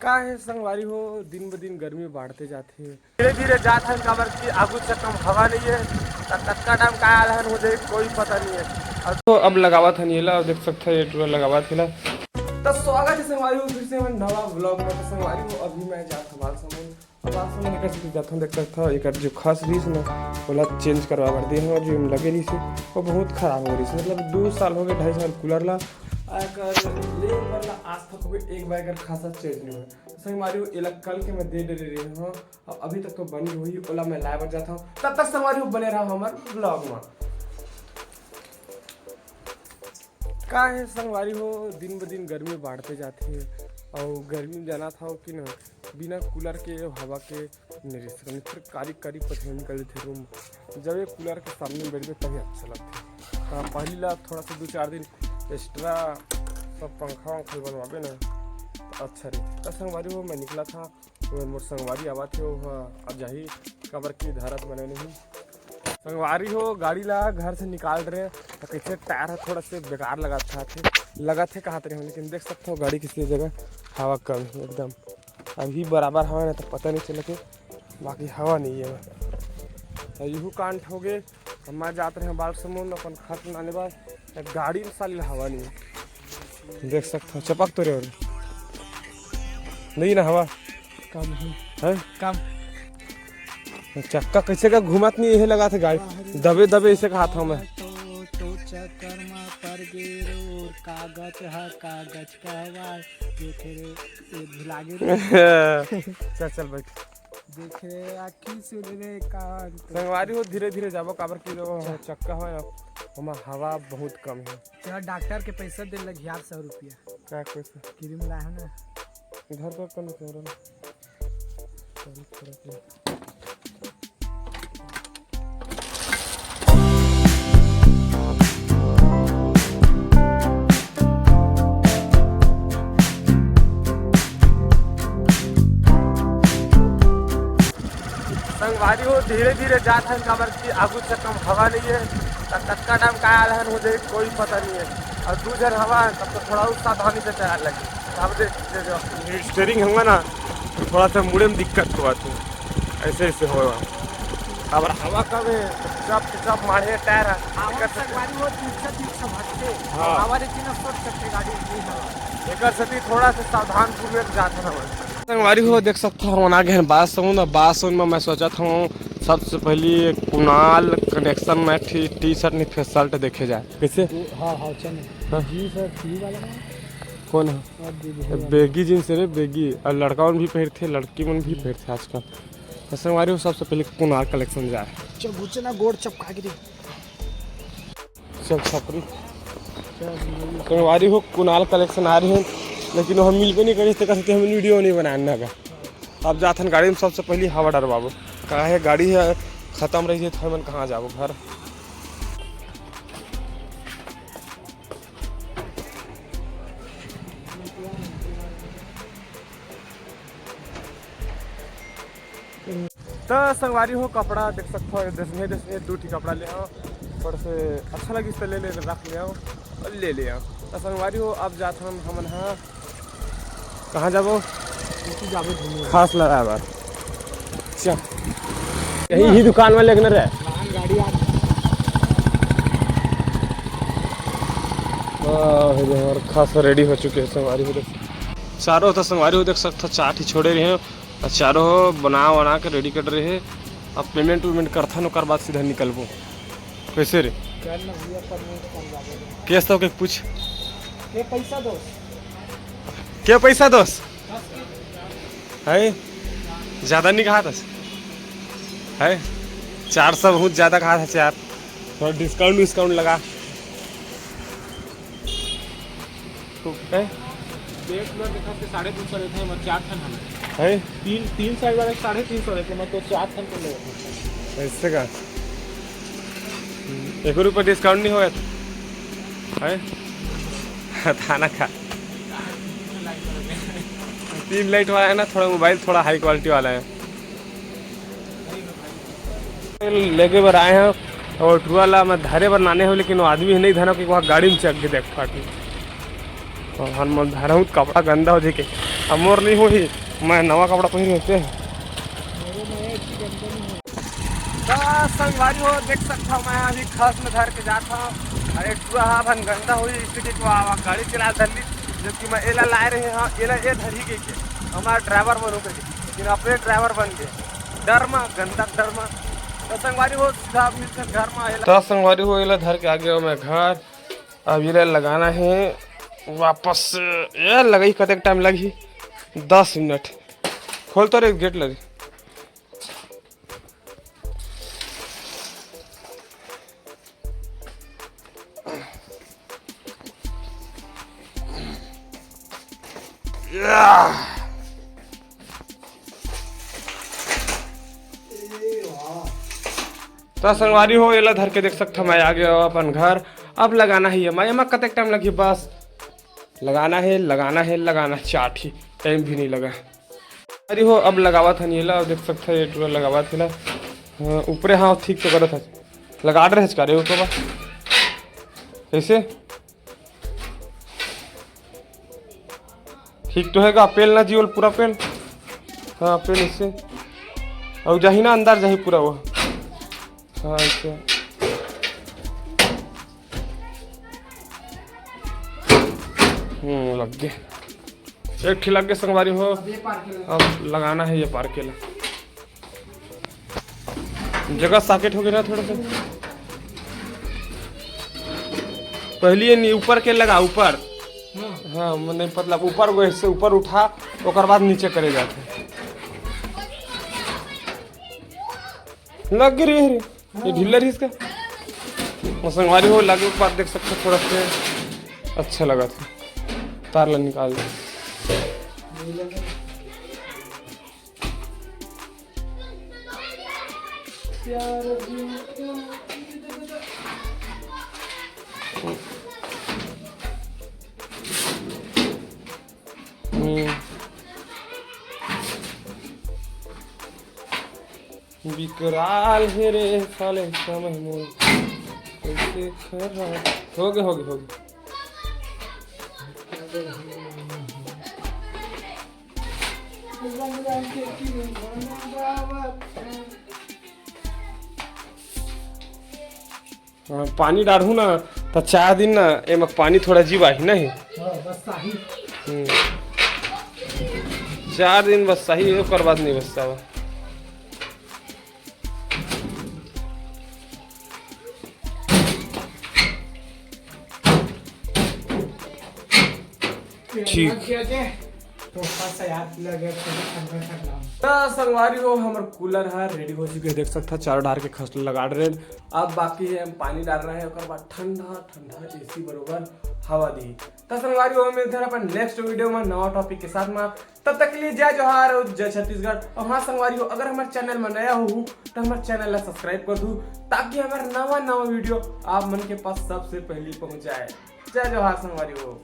का है संगवारी हो, दिन ब दिन गर्मी बढ़ते जाती है। धीरे धीरे जात है काबर की आगू से कम हवा नहीं है। तत्का टाइम का आल है मुझे कोई पता नहीं है। और तो अब लगावा था नीला, देख सकते हैं ये लगावा था। तो स्वागत है संगवारी हो फिर से मैं नवा व्लॉग में। तो संगवारी हो अभी मैं जाता हूँ बालसमुंद लेकर जाता हूँ। देख सकता हूँ एक जो खास रही ना बोला चेंज करवा कर दिए हैं। जो लगे रही थी वो बहुत खराब हो रही थी, मतलब 2 साल हो गए, 2.5 साल कूलर ला आकर ले आज तक हो गए एक बार कर खासा चेंज नहीं हुआ। तो संगवारी हो कल के मैं दे रही हूँ, अभी तक तो बनी हुई ओला मैं लाए बन जाता हूँ। तब तक संगवारी हो बने रहा हमारे ब्लॉग में। का है संगवारी हो, दिन ब दिन गर्मी बढ़ते जाती है और गर्मी में जाना था कि ना बिना कूलर के हवा के नहीं रह सकते। फिर कारी पसीने निकल थे रूम। जब ये कूलर के सामने बैठ गए तभी अच्छा लगता है। पहली ला थोड़ा सा 2-4 दिन एक्स्ट्रा सब पंखा वंखा बनवाबे ना तो अच्छा रही। तो संगवारी हो मैं निकला था, मोर संगवारी आवा थे वो अब जाही कबर की धारत बने नहीं। संगवारी हो गाड़ी ला घर से निकाल रहे तो कैसे टायर है थोड़ा से बेकार लगा थे कहा थे, लेकिन देख सकते हो गाड़ी किसी जगह हवा कम है एकदम। अभी बराबर हवा है तो पता नहीं चले कि बाकी हवा नहीं है। तो यूँ कांड हो गए। हम जाते रहे बालसमुंद अपन खत आने बाद गाड़ी में साली हवा नहीं है। देख सकते हो चपक तो रहे नहीं ना हवा कम है कम। चक्का कैसे का घुमात नहीं यही लगा था गाड़ी दबे ऐसे कहा था मैं। तो चक्कर में पड़ गए कागज है कागज का आवाज देख रे भुला गए। चल बैठ देख रे आखी सुन रे कान। संगवारी हो धीरे धीरे जाबो काबर की चक्का है हमार हवा बहुत कम है। तेरा डॉक्टर के पैसा दे लग 100 रुपया क्या पैसा क्रीम ला है ना घर पर कौन कर संगवारी हो धीरे धीरे जात है काबर की आगू से कम हवा नहीं है। तत्का टाइम का आल है मुझे कोई पता नहीं है। और 2 जन हवा है तब तो थोड़ा सावधानी से तैयार लगे। अब स्टेयरिंग होगा ना तो थोड़ा सा मुड़े में दिक्कत हुआ तो ऐसे होगा। अब हवा कम है चप मारे टायर है एक थोड़ा सा सावधान पूर्वक जाता है। संगवारी हो देख सकता हूँ आगे हैं बासुन में मैं सोचा था सबसे पहले कुणाल कनेक्शन में टी शर्ट नहीं शर्ट देखे जाए कैसे। कौन है बेगी जींस रे बेगी, और लड़का भी पहनते लड़की मन भी पहनते आजकल। तो संगवारी हो सबसे पहले कुणाल कलेक्शन जाए। चल गोड़ चपका के चल छपरी संगवारी हो कुणाल कलेक्शन आ रही है, लेकिन हम मिलते नहीं करी कहते हमें वीडियो नहीं बनाना का। अब जाते हैं गाड़ी में सबसे पहले हवा डरवाबो कहा है गाड़ी है ख़त्म रही है तो हम कहाँ जाबो घर। तो संगवारी हो कपड़ा देख सकते हो दस 2 कपड़ा ले आओ थोड़ा से अच्छा लगी तो ले रख ले आओ और ले आओ। तो संगवारी हो अब जाते हम हाँ कहाँ जाबो खास लगा बार यही ही दुकान में लेकर रहे गाड़ी और खास रेडी हो चुके हैं संगवारी हो। चारों तो संगवारी हो देख सकते चाट ही छोड़े रहे हैं और चारों बना के रेडी कर रहे हैं। अब पेमेंट करथा न कर बाद सीधा निकलबो कैसे रे केस तो के पूछ के पैसा दोस्त है ज़्यादा नहीं कहा था है 400 बहुत ज़्यादा कहा था यार, थोड़ा डिस्काउंट लगा तो है 350 रहते हैं 4 टन है 3 साइड वाले 350 रहते हैं तो 4 टन को ले ऐसे का 1 रुपये डिस्काउंट नहीं होगा है थाना का 3 लाइट वाला है ना, थोड़ा मोबाइल थोड़ा हाई क्वालिटी वाला है लेके बर आए हैं। और वाला मैं धारे बनाने हो लेकिन वो आदमी नहीं धरा कि वहाँ गाड़ी में चक के देख पाती और हम धारा हूँ कपड़ा गंदा हो जाए अब मोर नहीं हुई, मैं नवा कपड़ा पहन होते मेरे नए की कंपनी है। संगवारी हो देख सकता हूँ मैं अभी खस में धर के जाता हूँ। अरे टूरा अपन गंदा हुई इसलिए गाड़ी चला धरली, जबकि मैं एला लाए रहे हाँ एला ये धरी गई के हमारा ड्राइवर बनो के लेकिन अपने ड्राइवर बन गए डर में गंदा डर में। तो संगवारी हो सीधा मिलकर घर में आएला। तो संगवारी हो एला धर के आ गया मैं घर। अब ये लगाना है वापस, ये लगी कते टाइम लगी 10 मिनट। खोल तो रे गेट लगी। तो संगवारी हो एला धर के देख सकता मैं आ गया अपन घर। अब लगाना ही है मैं कते टाइम लगी, बस लगाना है लगाना चाटी टाइम भी नहीं लगा। अरे हो अब लगावा था नहीं ला देख सकता ये टूरा लगावा था ऊपरे हाँ ठीक तो करत है लगा रहे करे हो तो बा कैसे ठीक तो हैगा। पेल ना जीवल पूरा पेल, हाँ पेल इससे और जाही ना अंदर जाही पूरा वो, हाँ ऐसे लग गए एक ठीक लग गए संगवारी हो। अब लगाना है ये पार्केला जगह सॉकेट हो गया ना थोड़ा सा। पहले ये ऊपर के लगा ऊपर, हाँ नहीं मतलब ऊपर वो इससे ऊपर उठा और बाद नीचे करे जाते लग गई रे ये ढीला रही इसका। संगवारी हो लगे के बाद देख सकते थोड़ा सा अच्छा लगा था, तार ला निकाल दे। विकराल है रे साले समय मोर कैसे खराब हो गए। पानी डालू ना तो 4 दिन ना एम पानी थोड़ा जीवा ही नहीं, 4 दिन बस सही ओकर बाद नहीं बस सावा। ठीक तो संगवारी हो हमारे कूलर है रेडी हो चुके देख सकता चार डार के खसल लगा रहे। अब बाकी है हम पानी डाल रहे हैं और बाद ठंडा ठंडा एसी बरोबर हवा दी। तो संगवारी हो मिलते हैं अपन नेक्स्ट वीडियो में नवा टॉपिक के साथ में। तब तक के लिए जय जोहार और जय छत्तीसगढ़। और हाँ संगवारी हो अगर हमारे चैनल में नया हो तो हमारे चैनल ला सब्सक्राइब कर दूं ताकि हमारा नवा वीडियो आप मन के पास सबसे पहले पहुंच जाए। जय जोहार संगवारी हो।